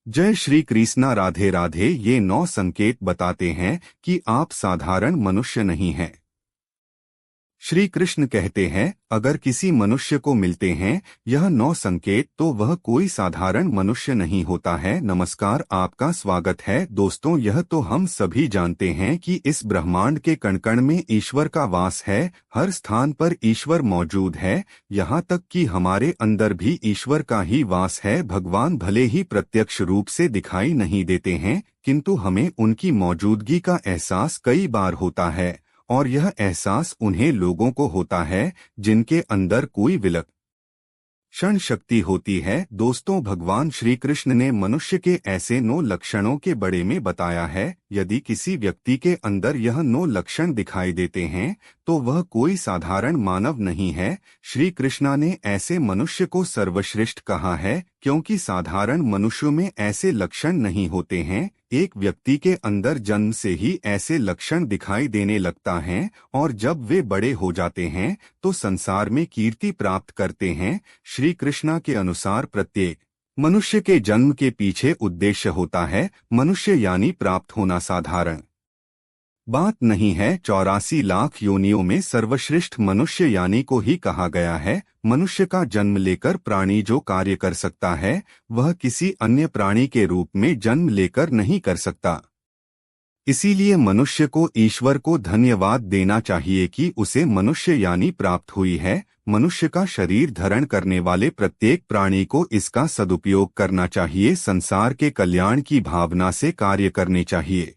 जय श्री कृष्णा। राधे राधे। ये 9 संकेत बताते हैं कि आप साधारण मनुष्य नहीं हैं। श्री कृष्ण कहते हैं, अगर किसी मनुष्य को मिलते हैं यह 9 संकेत तो वह कोई साधारण मनुष्य नहीं होता है। नमस्कार, आपका स्वागत है दोस्तों। यह तो हम सभी जानते हैं कि इस ब्रह्मांड के कण कण में ईश्वर का वास है। हर स्थान पर ईश्वर मौजूद है, यहाँ तक कि हमारे अंदर भी ईश्वर का ही वास है। भगवान भले ही प्रत्यक्ष रूप से दिखाई नहीं देते हैं, किंतु हमें उनकी मौजूदगी का एहसास कई बार होता है, और यह एहसास उन्हें लोगों को होता है जिनके अंदर कोई विलक्षण शक्ति होती है। दोस्तों, भगवान श्री कृष्ण ने मनुष्य के ऐसे 9 लक्षणों के बारे में बताया है। यदि किसी व्यक्ति के अंदर यह 9 लक्षण दिखाई देते हैं तो वह कोई साधारण मानव नहीं है। श्री कृष्णा ने ऐसे मनुष्य को सर्वश्रेष्ठ कहा है, क्योंकि साधारण मनुष्यों में ऐसे लक्षण नहीं होते हैं। एक व्यक्ति के अंदर जन्म से ही ऐसे लक्षण दिखाई देने लगता है, और जब वे बड़े हो जाते हैं तो संसार में कीर्ति प्राप्त करते हैं। श्री कृष्णा के अनुसार प्रत्येक मनुष्य के जन्म के पीछे उद्देश्य होता है। मनुष्य यानी प्राप्त होना साधारण बात नहीं है। 84 लाख योनियों में सर्वश्रेष्ठ मनुष्य यानी को ही कहा गया है। मनुष्य का जन्म लेकर प्राणी जो कार्य कर सकता है वह किसी अन्य प्राणी के रूप में जन्म लेकर नहीं कर सकता। इसीलिए मनुष्य को ईश्वर को धन्यवाद देना चाहिए कि उसे मनुष्य यानी प्राप्त हुई है। मनुष्य का शरीर धारण करने वाले प्रत्येक प्राणी को इसका सदुपयोग करना चाहिए। संसार के कल्याण की भावना से कार्य करने चाहिए।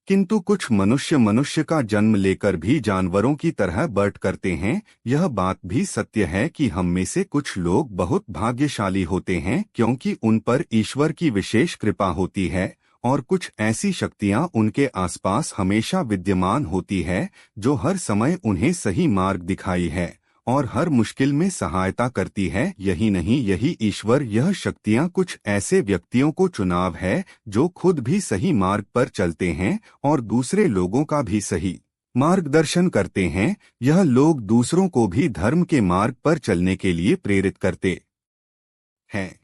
किंतु कुछ मनुष्य का जन्म लेकर भी जानवरों की तरह बर्ट करते हैं। यह बात भी सत्य है कि हम में से कुछ लोग बहुत भाग्यशाली होते हैं, क्योंकि उन पर ईश्वर की विशेष कृपा होती है, और कुछ ऐसी शक्तियां उनके आसपास हमेशा विद्यमान होती है जो हर समय उन्हें सही मार्ग दिखाई है और हर मुश्किल में सहायता करती है। यही नहीं, यही ईश्वर, यह शक्तियां कुछ ऐसे व्यक्तियों को चुनाव है जो खुद भी सही मार्ग पर चलते हैं और दूसरे लोगों का भी सही मार्गदर्शन करते हैं। यह लोग दूसरों को भी धर्म के मार्ग पर चलने के लिए प्रेरित करते हैं।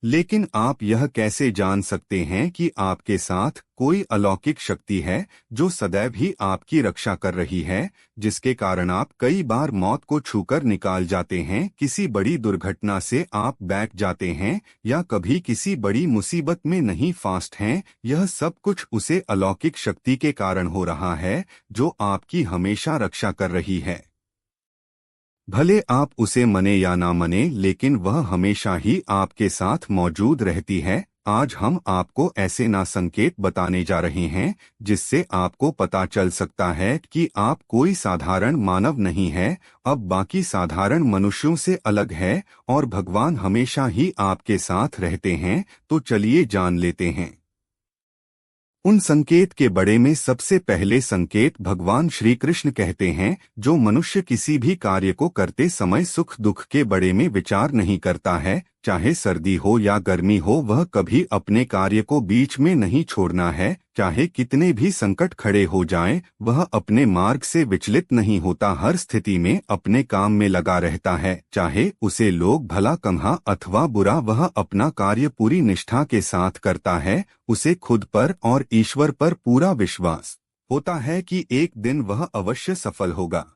लेकिन आप यह कैसे जान सकते हैं कि आपके साथ कोई अलौकिक शक्ति है जो सदैव ही आपकी रक्षा कर रही है, जिसके कारण आप कई बार मौत को छूकर निकाल जाते हैं, किसी बड़ी दुर्घटना से आप बैठ जाते हैं, या कभी किसी बड़ी मुसीबत में नहीं फास्ट हैं? यह सब कुछ उसे अलौकिक शक्ति के कारण हो रहा है जो आपकी हमेशा रक्षा कर रही है। भले आप उसे मने या ना मने, लेकिन वह हमेशा ही आपके साथ मौजूद रहती है। आज हम आपको ऐसे ना संकेत बताने जा रहे हैं जिससे आपको पता चल सकता है कि आप कोई साधारण मानव नहीं है, अब बाकी साधारण मनुष्यों से अलग है, और भगवान हमेशा ही आपके साथ रहते हैं। तो चलिए जान लेते हैं उन संकेत के बड़े में। सबसे पहले संकेत भगवान श्री कृष्ण कहते हैं, जो मनुष्य किसी भी कार्य को करते समय सुख दुख के बड़े में विचार नहीं करता है, चाहे सर्दी हो या गर्मी हो, वह कभी अपने कार्य को बीच में नहीं छोड़ना है। चाहे कितने भी संकट खड़े हो जाएं, वह अपने मार्ग से विचलित नहीं होता, हर स्थिति में अपने काम में लगा रहता है। चाहे उसे लोग भला कहा अथवा बुरा, वह अपना कार्य पूरी निष्ठा के साथ करता है। उसे खुद पर और ईश्वर पर पूरा विश्वास होता है कि एक दिन वह अवश्य सफल होगा।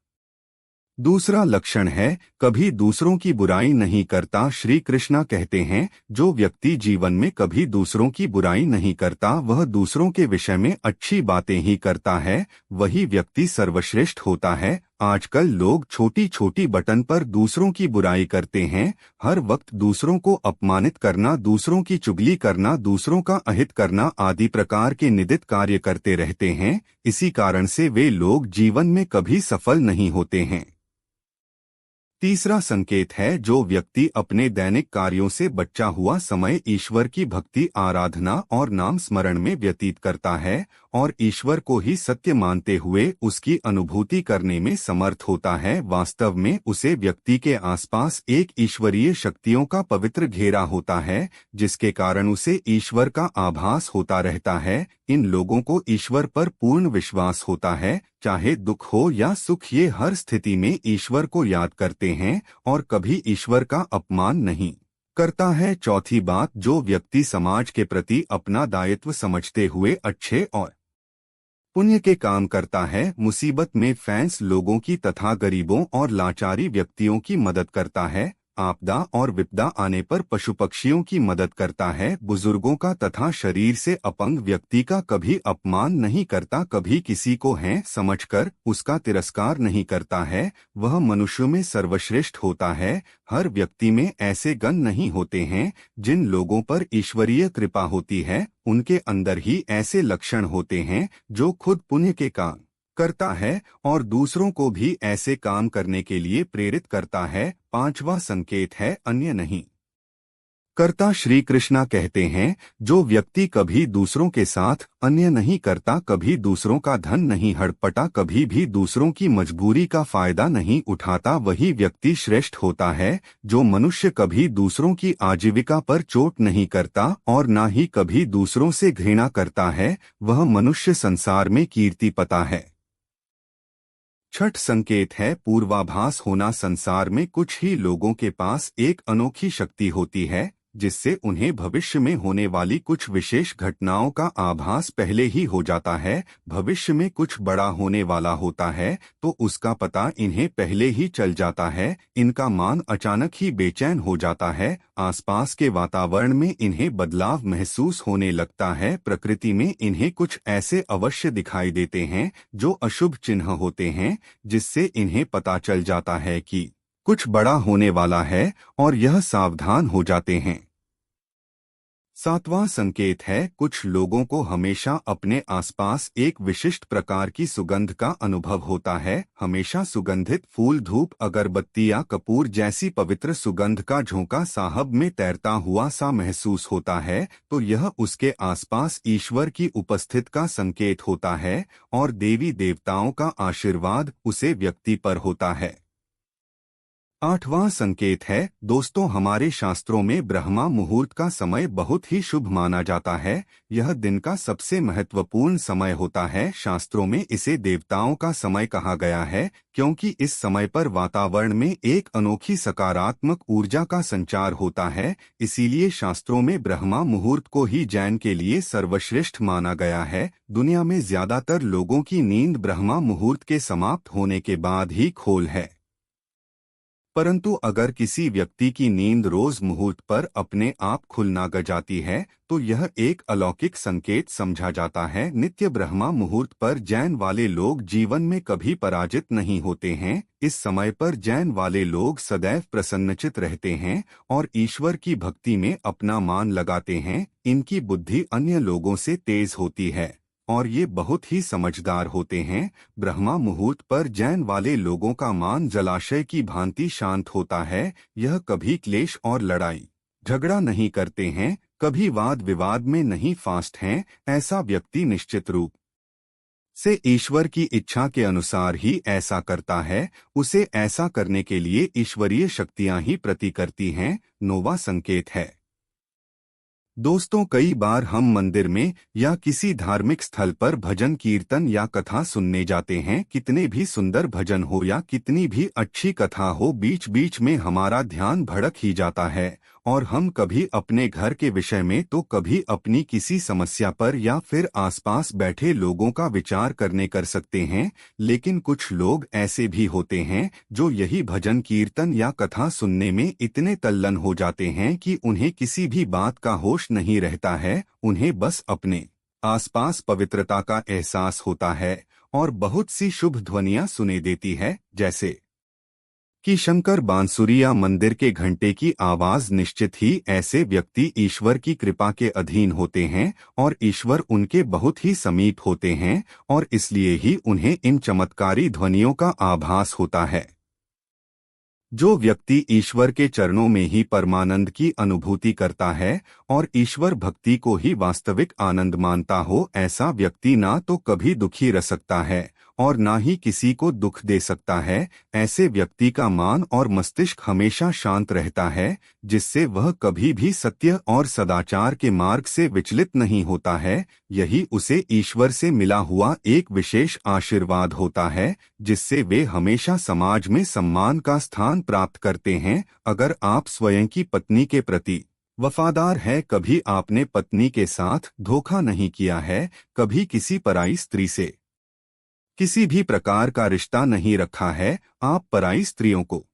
दूसरा लक्षण है, कभी दूसरों की बुराई नहीं करता। श्री कृष्णा कहते हैं, जो व्यक्ति जीवन में कभी दूसरों की बुराई नहीं करता, वह दूसरों के विषय में अच्छी बातें ही करता है, वही व्यक्ति सर्वश्रेष्ठ होता है। आजकल लोग छोटी छोटी बटन पर दूसरों की बुराई करते हैं, हर वक्त दूसरों को अपमानित करना, दूसरों की चुगली करना, दूसरों का अहित करना आदि प्रकार के निंदित कार्य करते रहते हैं। इसी कारण से वे लोग जीवन में कभी सफल नहीं होते हैं। तीसरा संकेत है, जो व्यक्ति अपने दैनिक कार्यों से बचा हुआ समय ईश्वर की भक्ति, आराधना और नाम स्मरण में व्यतीत करता है, और ईश्वर को ही सत्य मानते हुए उसकी अनुभूति करने में समर्थ होता है, वास्तव में उसे व्यक्ति के आसपास एक ईश्वरीय शक्तियों का पवित्र घेरा होता है, जिसके कारण उसे ईश्वर का आभास होता रहता है। इन लोगों को ईश्वर पर पूर्ण विश्वास होता है, चाहे दुख हो या सुख, ये हर स्थिति में ईश्वर को याद करते हैं और कभी ईश्वर का अपमान नहीं करता है। चौथी बात, जो व्यक्ति समाज के प्रति अपना दायित्व समझते हुए अच्छे और पुण्य के काम करता है, मुसीबत में फंस लोगों की तथा गरीबों और लाचारी व्यक्तियों की मदद करता है, आपदा और विपदा आने पर पशु पक्षियों की मदद करता है, बुजुर्गों का तथा शरीर से अपंग व्यक्ति का कभी अपमान नहीं करता, कभी किसी को हैं समझकर उसका तिरस्कार नहीं करता है, वह मनुष्यों में सर्वश्रेष्ठ होता है। हर व्यक्ति में ऐसे गण नहीं होते हैं जिन लोगों पर ईश्वरीय कृपा होती है, उनके अंदर ही ऐसे लक्षण होते हैं जो खुद पुण्य के काम करता है और दूसरों को भी ऐसे काम करने के लिए प्रेरित करता है। पांचवा संकेत है अन्य नहीं करता। श्री कृष्णा कहते हैं, जो व्यक्ति कभी दूसरों के साथ अन्य नहीं करता, कभी दूसरों का धन नहीं हड़पटा, कभी भी दूसरों की मजबूरी का फायदा नहीं उठाता, वही व्यक्ति श्रेष्ठ होता है। जो मनुष्य कभी दूसरों की आजीविका पर चोट नहीं करता और न ही कभी दूसरों से घृणा करता है, वह मनुष्य संसार में कीर्ति पाता है। छठ संकेत है पूर्वाभास होना। संसार में कुछ ही लोगों के पास एक अनोखी शक्ति होती है जिससे उन्हें भविष्य में होने वाली कुछ विशेष घटनाओं का आभास पहले ही हो जाता है। भविष्य में कुछ बड़ा होने वाला होता है तो उसका पता इन्हें पहले ही चल जाता है। इनका मान अचानक ही बेचैन हो जाता है। आसपास के वातावरण में इन्हें बदलाव महसूस होने लगता है। प्रकृति में इन्हें कुछ ऐसे अवश्य दिखाई देते हैं जो अशुभ चिन्ह होते हैं, जिससे इन्हें पता चल जाता है कि कुछ बड़ा होने वाला है और यह सावधान हो जाते हैं। सातवां संकेत है कुछ लोगों को हमेशा अपने आसपास एक विशिष्ट प्रकार की सुगंध का अनुभव होता है। हमेशा सुगंधित फूल, धूप, अगरबत्ती या कपूर जैसी पवित्र सुगंध का झोंका साहब में तैरता हुआ सा महसूस होता है तो यह उसके आसपास ईश्वर की उपस्थिति का संकेत होता है और देवी देवताओं का आशीर्वाद उसे व्यक्ति पर होता है। आठवां संकेत है दोस्तों, हमारे शास्त्रों में ब्रह्मा मुहूर्त का समय बहुत ही शुभ माना जाता है। यह दिन का सबसे महत्वपूर्ण समय होता है। शास्त्रों में इसे देवताओं का समय कहा गया है क्योंकि इस समय पर वातावरण में एक अनोखी सकारात्मक ऊर्जा का संचार होता है। इसीलिए शास्त्रों में ब्रह्मा मुहूर्त को ही जैन के लिए सर्वश्रेष्ठ माना गया है। दुनिया में ज्यादातर लोगों की नींद ब्रह्मा मुहूर्त के समाप्त होने के बाद ही खोल है, परंतु अगर किसी व्यक्ति की नींद रोज मुहूर्त पर अपने आप खुलना ग जाती है तो यह एक अलौकिक संकेत समझा जाता है। नित्य ब्रह्मा मुहूर्त पर जैन वाले लोग जीवन में कभी पराजित नहीं होते हैं। इस समय पर जैन वाले लोग सदैव प्रसन्नचित रहते हैं और ईश्वर की भक्ति में अपना मन लगाते हैं। इनकी बुद्धि अन्य लोगों से तेज होती है और ये बहुत ही समझदार होते हैं। ब्रह्मा मुहूर्त पर जैन वाले लोगों का मान जलाशय की भांति शांत होता है। यह कभी क्लेश और लड़ाई झगड़ा नहीं करते हैं, कभी वाद विवाद में नहीं फास्ट हैं। ऐसा व्यक्ति निश्चित रूप से ईश्वर की इच्छा के अनुसार ही ऐसा करता है। उसे ऐसा करने के लिए ईश्वरीय शक्तियां ही प्रति करती हैं। नौवां संकेत है दोस्तों, कई बार हम मंदिर में या किसी धार्मिक स्थल पर भजन कीर्तन या कथा सुनने जाते हैं। कितने भी सुंदर भजन हो या कितनी भी अच्छी कथा हो, बीच बीच में हमारा ध्यान भड़क ही जाता है और हम कभी अपने घर के विषय में तो कभी अपनी किसी समस्या पर या फिर आसपास बैठे लोगों का विचार करने कर सकते हैं। लेकिन कुछ लोग ऐसे भी होते हैं जो यही भजन कीर्तन या कथा सुनने में इतने तल्लीन हो जाते हैं कि उन्हें किसी भी बात का होश नहीं रहता है। उन्हें बस अपने आसपास पवित्रता का एहसास होता है और बहुत सी शुभ ध्वनियां सुने देती है, जैसे कि शंकर बांसुरी या मंदिर के घंटे की आवाज। निश्चित ही ऐसे व्यक्ति ईश्वर की कृपा के अधीन होते हैं और ईश्वर उनके बहुत ही समीप होते हैं और इसलिए ही उन्हें इन चमत्कारी ध्वनियों का आभास होता है। जो व्यक्ति ईश्वर के चरणों में ही परमानंद की अनुभूति करता है और ईश्वर भक्ति को ही वास्तविक आनंद मानता हो, ऐसा व्यक्ति ना तो कभी दुखी रह सकता है और ना ही किसी को दुख दे सकता है। ऐसे व्यक्ति का मान और मस्तिष्क हमेशा शांत रहता है, जिससे वह कभी भी सत्य और सदाचार के मार्ग से विचलित नहीं होता है। यही उसे ईश्वर से मिला हुआ एक विशेष आशीर्वाद होता है, जिससे वे हमेशा समाज में सम्मान का स्थान प्राप्त करते हैं। अगर आप स्वयं की पत्नी के प्रति वफादार है, कभी आपने पत्नी के साथ धोखा नहीं किया है, कभी किसी पराई स्त्री से किसी भी प्रकार का रिश्ता नहीं रखा है, आप पराई स्त्रियों को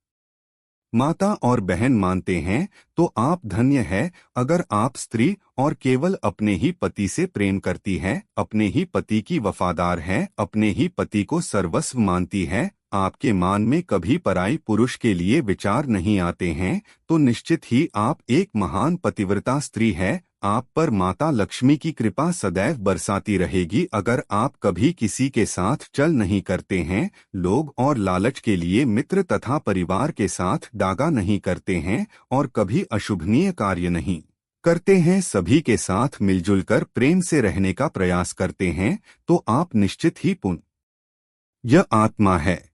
माता और बहन मानते हैं, तो आप धन्य है। अगर आप स्त्री और केवल अपने ही पति से प्रेम करती है, अपने ही पति की वफादार है, अपने ही पति को सर्वस्व मानती है, आपके मान में कभी पराई पुरुष के लिए विचार नहीं आते हैं, तो निश्चित ही आप एक महान पतिव्रता स्त्री है। आप पर माता लक्ष्मी की कृपा सदैव बरसाती रहेगी। अगर आप कभी किसी के साथ चल नहीं करते हैं, लोग और लालच के लिए मित्र तथा परिवार के साथ दागा नहीं करते हैं, और कभी अशुभनीय कार्य नहीं करते हैं, सभी के साथ मिलजुल कर प्रेम से रहने का प्रयास करते हैं, तो आप निश्चित ही पुण्य यह आत्मा है।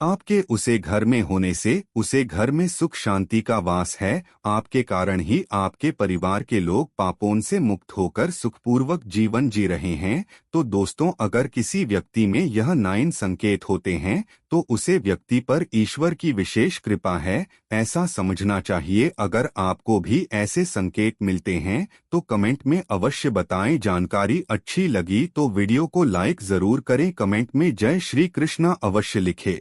आपके उसे घर में होने से उसे घर में सुख शांति का वास है। आपके कारण ही आपके परिवार के लोग पापों से मुक्त होकर सुखपूर्वक जीवन जी रहे हैं। तो दोस्तों, अगर किसी व्यक्ति में यह 9 संकेत होते हैं, तो उसे व्यक्ति पर ईश्वर की विशेष कृपा है, ऐसा समझना चाहिए। अगर आपको भी ऐसे संकेत मिलते हैं तो कमेंट में अवश्य बताएं। जानकारी अच्छी लगी तो वीडियो को लाइक जरूर करें, कमेंट में जय श्री कृष्णा अवश्य लिखें।